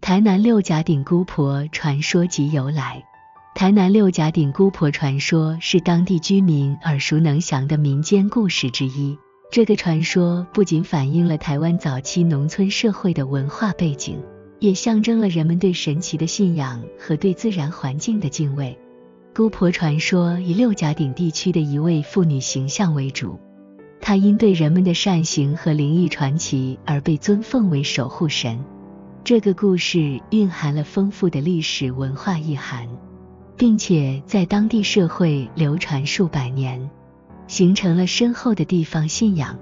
台南六甲顶姑婆传说及由来。台南六甲顶姑婆传说是当地居民耳熟能详的民间故事之一。这个传说不仅反映了台湾早期农村社会的文化背景，也象征了人们对神奇的信仰和对自然环境的敬畏。姑婆传说以六甲顶地区的一位妇女形象为主，她因对人们的善行和灵异传奇而被尊奉为守护神。这个故事蕴含了丰富的历史文化意涵，并且在当地社会流传数百年，形成了深厚的地方信仰。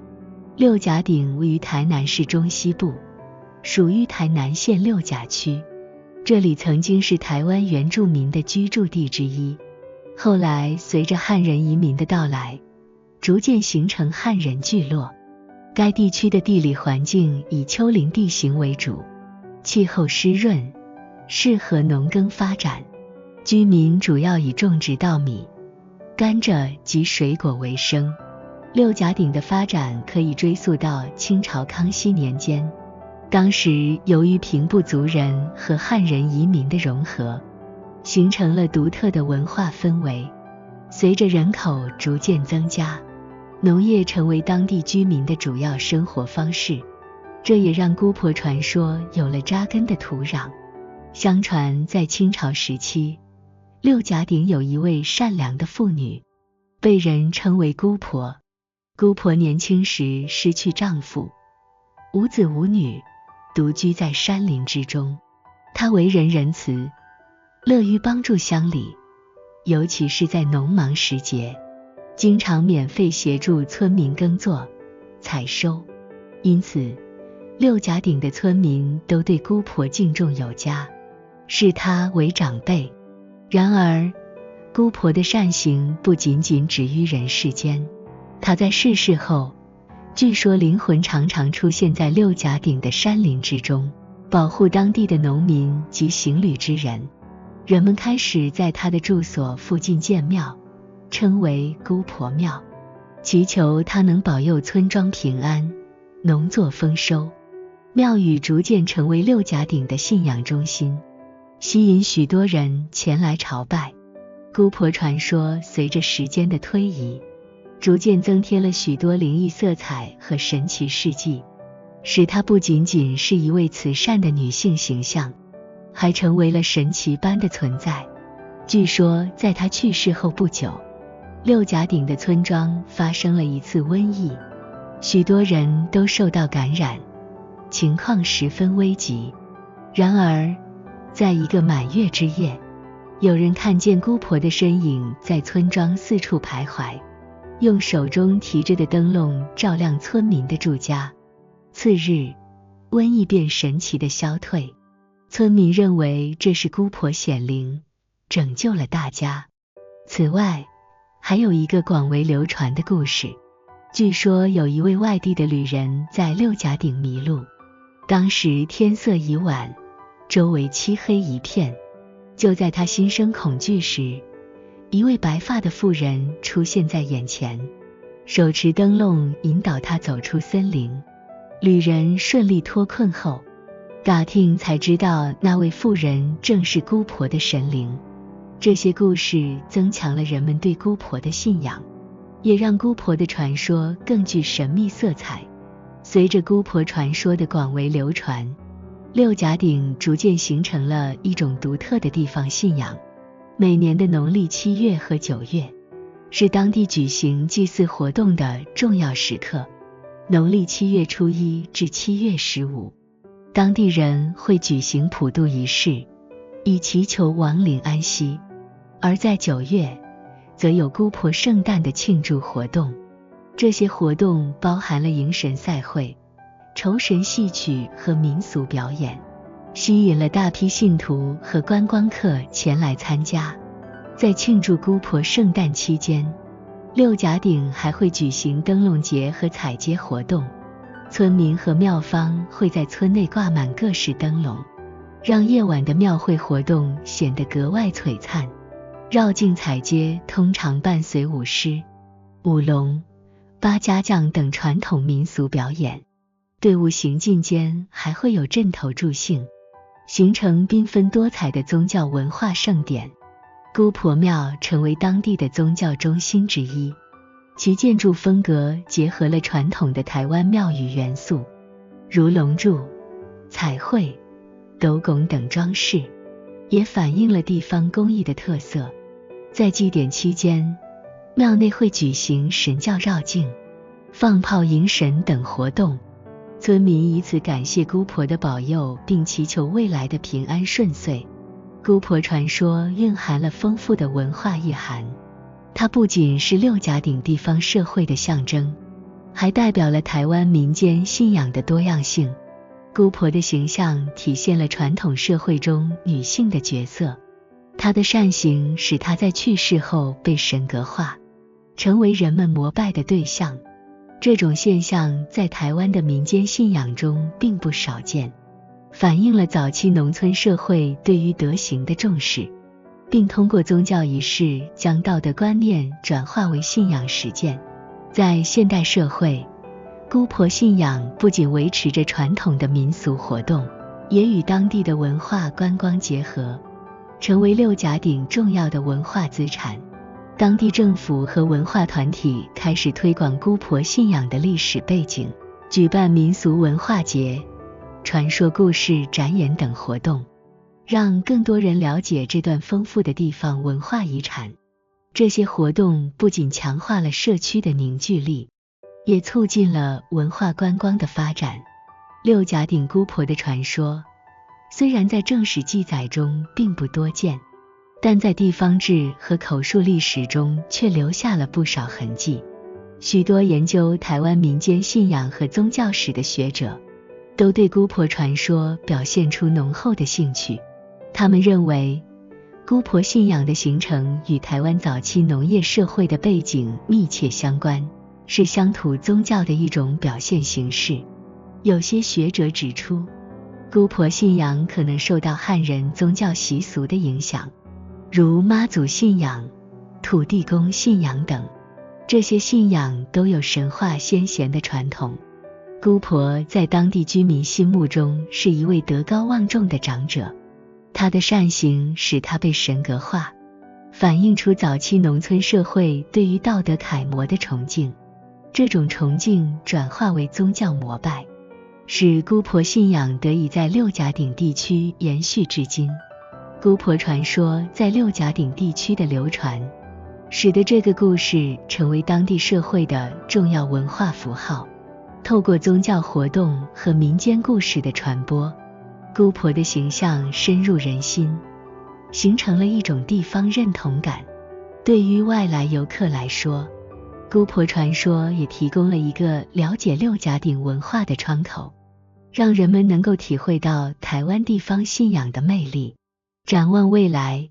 六甲顶位于台南市中西部，属于台南县六甲区，这里曾经是台湾原住民的居住地之一。后来随着汉人移民的到来，逐渐形成汉人聚落。该地区的地理环境以丘陵地形为主，气候湿润，适合农耕发展。居民主要以种植稻米、甘蔗及水果为生。六甲顶的发展可以追溯到清朝康熙年间，当时由于平埔族人和汉人移民的融合，形成了独特的文化氛围。随着人口逐渐增加，农业成为当地居民的主要生活方式，这也让姑婆传说有了扎根的土壤。相传在清朝时期，六甲顶有一位善良的妇女，被人称为姑婆。姑婆年轻时失去丈夫，无子无女，独居在山林之中。她为人仁慈，乐于帮助乡里，尤其是在农忙时节，经常免费协助村民耕作、采收。因此，六甲顶的村民都对姑婆敬重有加，视她为长辈。然而，姑婆的善行不仅仅止于人世间，她在逝世后，据说灵魂常常出现在六甲顶的山林之中，保护当地的农民及行旅之人。人们开始在她的住所附近建庙，称为姑婆庙，祈求她能保佑村庄平安，农作丰收。庙宇逐渐成为六甲顶的信仰中心，吸引许多人前来朝拜。姑婆传说随着时间的推移，逐渐增添了许多灵异色彩和神奇事迹，使她不仅仅是一位慈善的女性形象，还成为了神奇般的存在。据说在她去世后不久，六甲顶的村庄发生了一次瘟疫，许多人都受到感染，情况十分危急。然而，在一个满月之夜，有人看见姑婆的身影在村庄四处徘徊，用手中提着的灯笼照亮村民的住家。次日，瘟疫便神奇地消退，村民认为这是姑婆显灵，拯救了大家。此外，还有一个广为流传的故事，据说有一位外地的旅人在六甲顶迷路，当时天色已晚，周围漆黑一片。就在他心生恐惧时，一位白发的妇人出现在眼前，手持灯笼引导他走出森林。旅人顺利脱困后，打听才知道那位妇人正是姑婆的神灵。这些故事增强了人们对姑婆的信仰，也让姑婆的传说更具神秘色彩。随着姑婆传说的广为流传，六甲顶逐渐形成了一种独特的地方信仰。每年的农历7月和9月，是当地举行祭祀活动的重要时刻。农历7月初1至7月15，当地人会举行普渡仪式，以祈求亡灵安息。而在9月，则有姑婆圣诞的庆祝活动。这些活动包含了迎神赛会、酬神戏曲和民俗表演，吸引了大批信徒和观光客前来参加。在庆祝姑婆圣诞期间，六甲顶还会举行灯笼节和彩街活动，村民和庙方会在村内挂满各式灯笼，让夜晚的庙会活动显得格外璀璨。绕境彩街通常伴随舞狮、舞龙、八家将等传统民俗表演，队伍行进间还会有阵头助兴。形成缤纷多彩的宗教文化盛典。姑婆庙成为当地的宗教中心之一，其建筑风格结合了传统的台湾庙宇元素，如龙柱、彩绘、斗拱等装饰，也反映了地方工艺的特色。在祭典期间，庙内会举行神教绕境、放炮迎神等活动，村民以此感谢姑婆的保佑，并祈求未来的平安顺遂。姑婆传说蕴含了丰富的文化意涵，它不仅是六甲顶地方社会的象征，还代表了台湾民间信仰的多样性。姑婆的形象体现了传统社会中女性的角色，她的善行使她在去世后被神格化，成为人们膜拜的对象。这种现象在台湾的民间信仰中并不少见，反映了早期农村社会对于德行的重视，并通过宗教仪式将道德观念转化为信仰实践。在现代社会，姑婆信仰不仅维持着传统的民俗活动，也与当地的文化观光结合，成为六甲顶重要的文化资产。当地政府和文化团体开始推广姑婆信仰的历史背景，举办民俗文化节、传说故事展演等活动，让更多人了解这段丰富的地方文化遗产。这些活动不仅强化了社区的凝聚力，也促进了文化观光的发展。六甲顶姑婆的传说，虽然在正史记载中并不多见，但在地方志和口述历史中却留下了不少痕迹。许多研究台湾民间信仰和宗教史的学者，都对姑婆传说表现出浓厚的兴趣。他们认为，姑婆信仰的形成与台湾早期农业社会的背景密切相关，是乡土宗教的一种表现形式。有些学者指出，姑婆信仰可能受到汉人宗教习俗的影响，如妈祖信仰、土地公信仰等，这些信仰都有神话先贤的传统。姑婆在当地居民心目中是一位德高望重的长者，她的善行使她被神格化，反映出早期农村社会对于道德楷模的崇敬。这种崇敬转化为宗教膜拜，使姑婆信仰得以在六甲顶地区延续至今。姑婆传说在六甲顶地区的流传，使得这个故事成为当地社会的重要文化符号。透过宗教活动和民间故事的传播，姑婆的形象深入人心，形成了一种地方认同感。对于外来游客来说，姑婆传说也提供了一个了解六甲顶文化的窗口，让人们能够体会到台湾地方信仰的魅力。展望未来，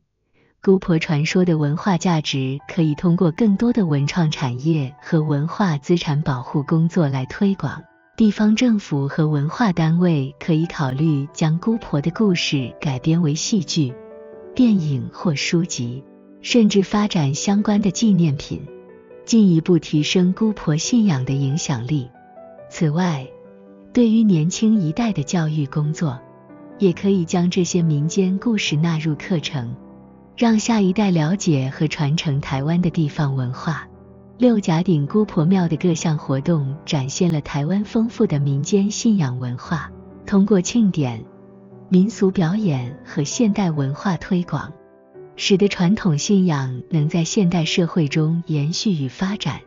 姑婆传说的文化价值可以通过更多的文创产业和文化资产保护工作来推广。地方政府和文化单位可以考虑将姑婆的故事改编为戏剧、电影或书籍，甚至发展相关的纪念品，进一步提升姑婆信仰的影响力。此外，对于年轻一代的教育工作，也可以将这些民间故事纳入课程，让下一代了解和传承台湾的地方文化。六甲顶姑婆庙的各项活动展现了台湾丰富的民间信仰文化，通过庆典、民俗表演和现代文化推广，使得传统信仰能在现代社会中延续与发展。